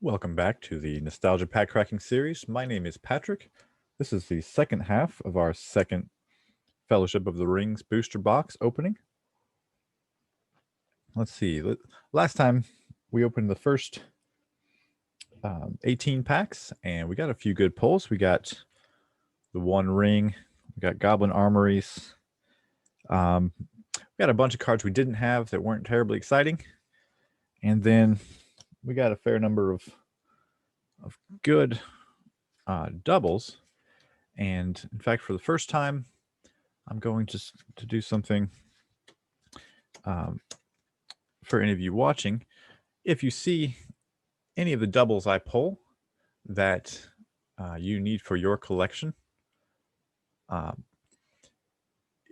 Welcome back to the Nostalgia Pack Cracking series. My name is Patrick. This is the second half of our second Fellowship of the Rings booster box opening. Let's see. Last time we opened the first 18 packs, and we got a few good pulls. We got the One Ring. We got Goblin Armories. We got a bunch of cards we didn't have that weren't terribly exciting. And then we got a fair number of good doubles. And in fact, for the first time, I'm going to do something for any of you watching. If you see any of the doubles I pull that you need for your collection,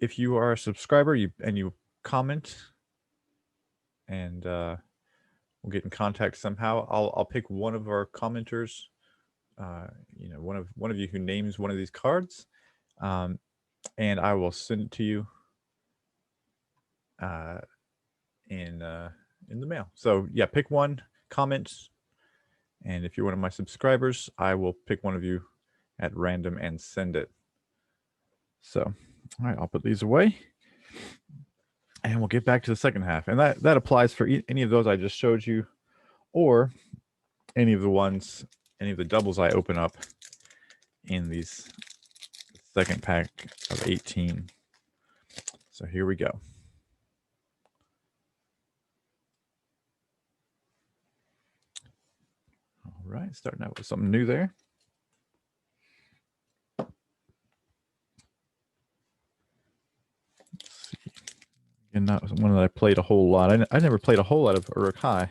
if you are a subscriber and you comment and we'll get in contact somehow, I'll pick one of our commenters, one of you who names one of these cards, and I will send it to you in the mail. So yeah, pick one, comment, and if you're one of my subscribers, I will pick one of you at random and send it. So, all right, I'll put these away, and we'll get back to the second half. And that applies for any of those I just showed you, or any of the doubles I open up in these second pack of 18. So here we go. All right, starting out with something new there. Let's see. And not one that I played a whole lot. I never played a whole lot of Uruk-hai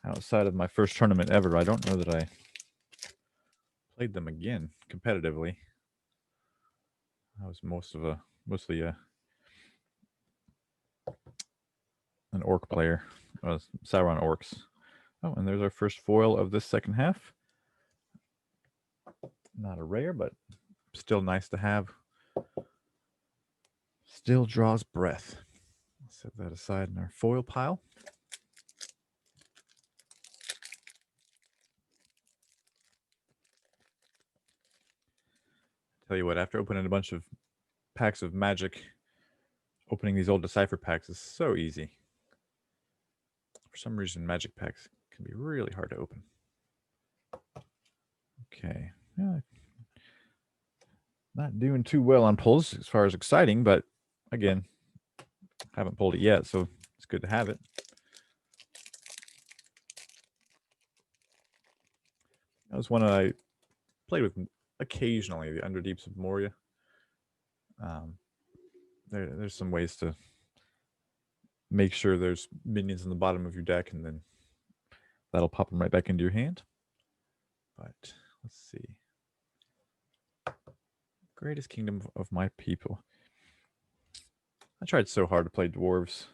outside of my first tournament ever. I don't know that I played them again competitively. I was mostly an orc player. I was Sauron orcs. Oh, and there's our first foil of this second half. Not a rare, but still nice to have. Still draws breath. Set that aside in our foil pile. Tell you what, after opening a bunch of packs of Magic, opening these old Decipher packs is so easy. For some reason, Magic packs can be really hard to open. Okay. Yeah. Not doing too well on pulls as far as exciting, but again, haven't pulled it yet, so it's good to have it. That was one I played with occasionally, the Underdeeps of Moria. There's some ways to make sure there's minions in the bottom of your deck, and then that'll pop them right back into your hand. But let's see. Greatest Kingdom of My People. I tried so hard to play dwarves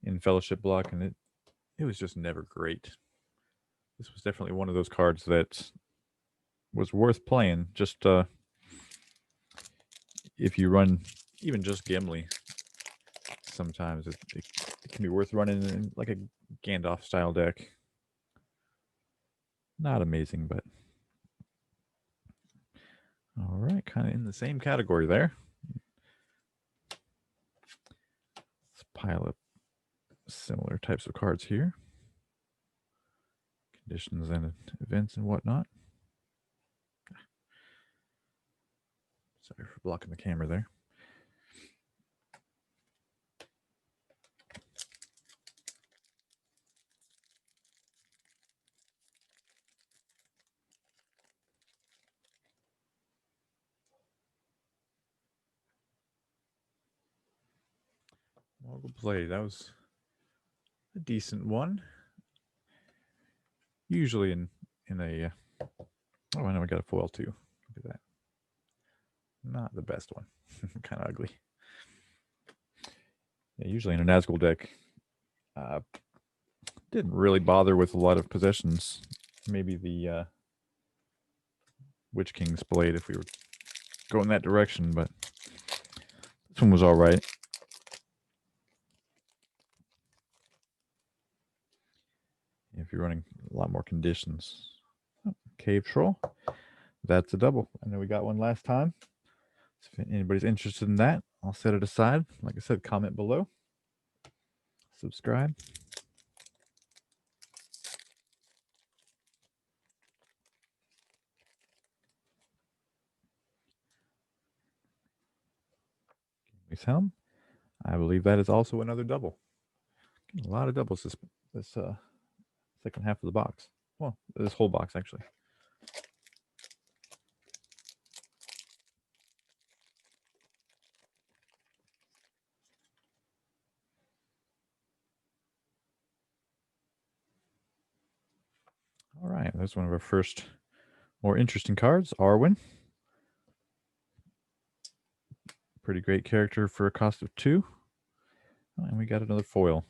in Fellowship block, and it was just never great. This was definitely one of those cards that was worth playing. Just if you run even just Gimli, sometimes it can be worth running in like a Gandalf style deck. Not amazing, but all right, kind of in the same category there. Let's pile up similar types of cards here. Conditions and events and whatnot. Sorry for blocking the camera there. Mogul Blade, that was a decent one. Usually in a oh, I know I got a foil too. Look at that. Not the best one. Kind of ugly. Yeah, usually in a Nazgul deck, didn't really bother with a lot of possessions. Maybe the Witch King's Blade if we were going that direction, but this one was all right. if you're running a lot more conditions. Oh, Cave Troll. That's a double. I know we got one last time. So if anybody's interested in that, I'll set it aside. Like I said, comment below. Subscribe. Helm. I believe that is also another double. A lot of doubles this second half of the box. Well, this whole box actually. All right, that's one of our first more interesting cards, Arwen. Pretty great character for a cost of 2. Oh, and we got another foil.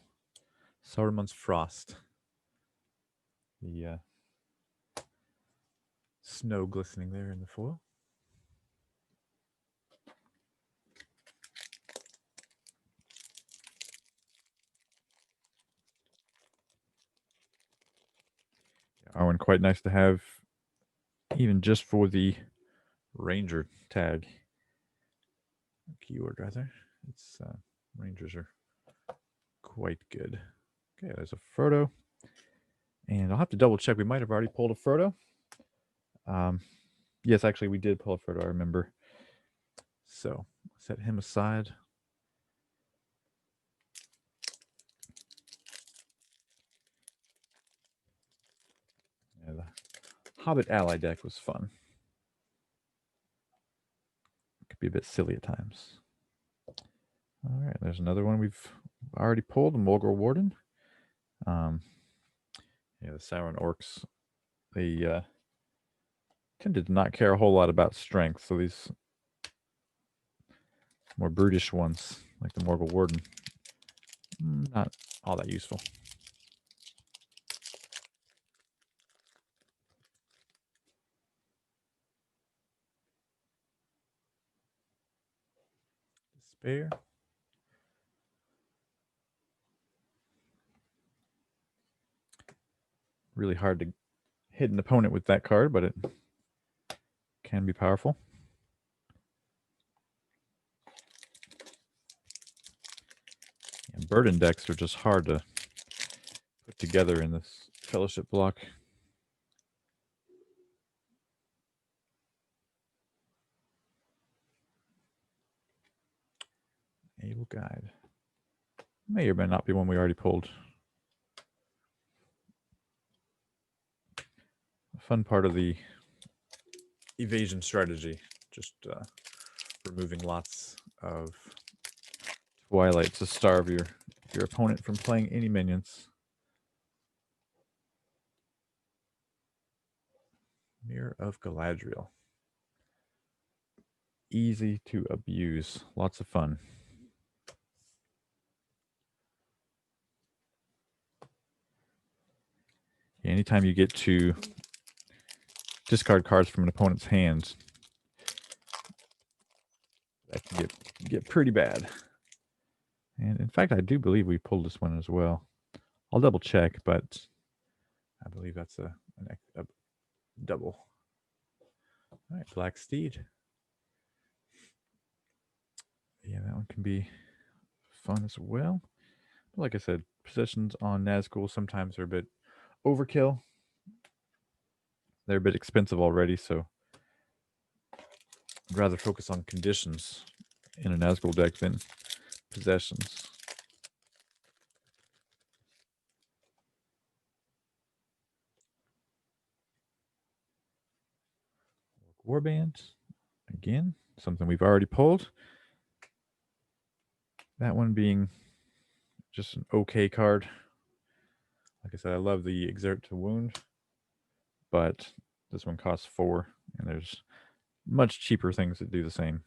Saruman's Frost. The snow glistening there in the foil. Arwen, quite nice to have, even just for the Ranger tag. Keyword rather. It's Rangers are quite good. Okay, there's a Frodo. And I'll have to double check. We might have already pulled a Frodo. Yes, actually, we did pull a Frodo, I remember. So, set him aside. Yeah, the Hobbit Ally deck was fun. It could be a bit silly at times. All right, there's another one we've already pulled, the Mulgore Warden. Yeah, the Sauron Orcs, they tended to not care a whole lot about strength, so these more brutish ones, like the Morgul Warden, not all that useful. Despair. Really hard to hit an opponent with that card, but it can be powerful. And burden decks are just hard to put together in this Fellowship block. Able Guide. May or may not be one we already pulled. A fun part of the evasion strategy, just removing lots of Twilight to starve your opponent from playing any minions. Mirror of Galadriel. Easy to abuse. Lots of fun. Anytime you get to discard cards from an opponent's hands, that can get pretty bad. And in fact, I do believe we pulled this one as well. I'll double check, but I believe that's a double. All right, Black Steed. Yeah, that one can be fun as well. But like I said, possessions on Nazgul sometimes are a bit overkill. They're a bit expensive already, so I'd rather focus on conditions in a Nazgul deck than possessions. Warband, again, something we've already pulled. That one being just an okay card. Like I said, I love the Exert to Wound, but this one costs 4, and there's much cheaper things that do the same.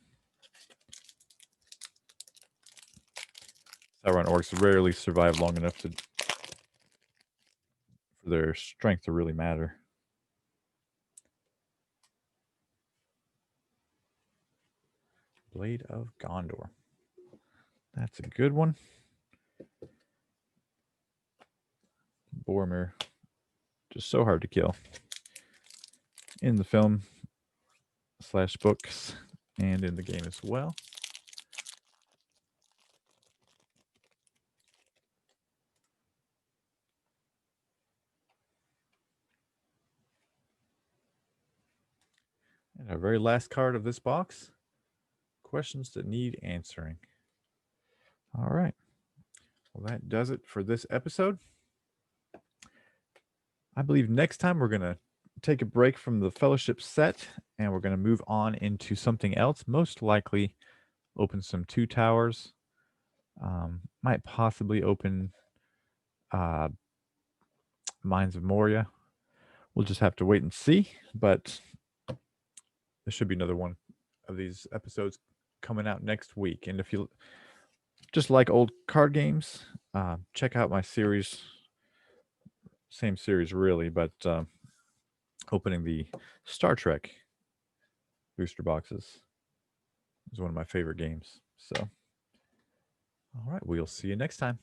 Sauron Orcs rarely survive long enough for their strength to really matter. Blade of Gondor. That's a good one. Boromir Just so hard to kill. In the film / books and in the game as well. And our very last card of this box, questions that need answering. All right. Well, that does it for this episode. I believe next time we're going to take a break from the Fellowship set and we're going to move on into something else, most likely open some 2 towers. Might possibly open Mines of Moria. We'll just have to wait and see, but there should be another one of these episodes coming out next week. And if you just like old card games, check out my series. Same series, really, but opening the Star Trek booster boxes is one of my favorite games. So, all right, we'll see you next time.